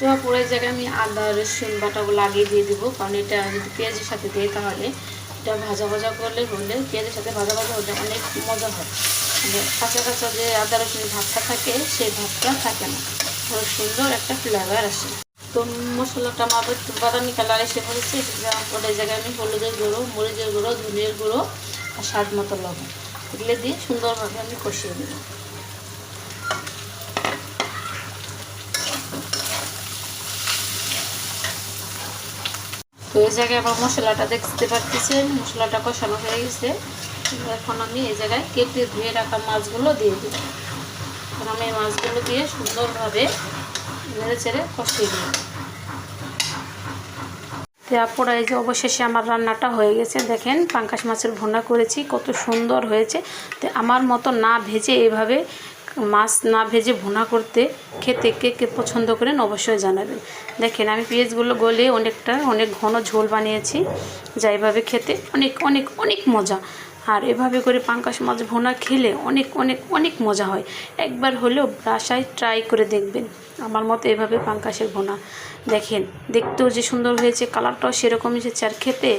তো পুরো জায়গায় আমি আদা রসুন বাটাগুলো লাগিয়ে দিয়ে দেবো, কারণ এটা যদি পেঁয়াজের সাথে দিই তাহলে এটা ভাজা ভাজা করলে হলে পেঁয়াজের সাথে ভাজা ভাজা হলে অনেক মজা হয়। মানে কাঁচা কাঁচা যে আদা রসুনের ভাবটা থাকে সেই ভাবটা থাকে না, খুব সুন্দর একটা ফ্লেভার আসে। তো মশলাটা আমার একটু বাদামি কালার এসে পড়েছে। ওটার জায়গায় আমি হলুদের গুঁড়ো, মরিচের গুঁড়ো, ধনিয়ার গুঁড়ো আর স্বাদ মতো লবণ এগুলো দিয়ে সুন্দরভাবে আমি কষিয়ে দেবো। তো এই জায়গায় আমার মশলাটা দেখতে পাচ্ছেন, মশলাটা কষানো হয়ে গেছে। এখন আমি এই জায়গায় কেটে ধুয়ে রাখা মাছগুলো দিয়ে দেব। এখন আমি এই মাছগুলো দিয়ে সুন্দরভাবে নেড়ে চেড়ে কষিয়ে দেব। তো আপুরা এই যে অবশেষে আমার রান্নাটা হয়ে গেছে। দেখেন পাঙ্গাস মাছের ভুনা করেছি, কত সুন্দর হয়েছে। তো আমার মতো না ভেজে এভাবে মাছ না ভেজে ভুনা করতে খেতে কে কে পছন্দ করেন অবশ্যই জানাবেন। দেখেন আমি পেঁয়াজগুলো গলে অনেক ঘন ঝোল বানিয়েছি, যা এভাবে খেতে অনেক অনেক অনেক মজা। আর এভাবে করে পাঙ্গাস মাছ ভুনা খেলে অনেক অনেক অনেক মজা হয়। একবার হলেও বাসায় ট্রাই করে দেখবেন আমার মতো এভাবে পাঙ্গাসের ভুনা। দেখেন দেখতেও যে সুন্দর হয়েছে, কালারটাও সেরকম এসেছে, আর খেতে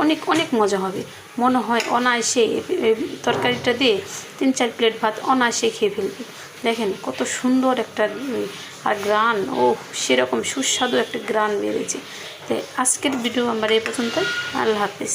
অনেক অনেক মজা হবে। মনে হয় অনায়াসে তরকারিটা দিয়ে 3-4 প্লেট ভাত অনায়াসে খেয়ে ফেলবে। দেখেন কত সুন্দর একটা আর গ্রান, ও সেরকম সুস্বাদু একটা গ্রান বেরিয়েছে। তো আজকের ভিডিও আমার এই পর্যন্ত। আল্লাহ হাফিজ।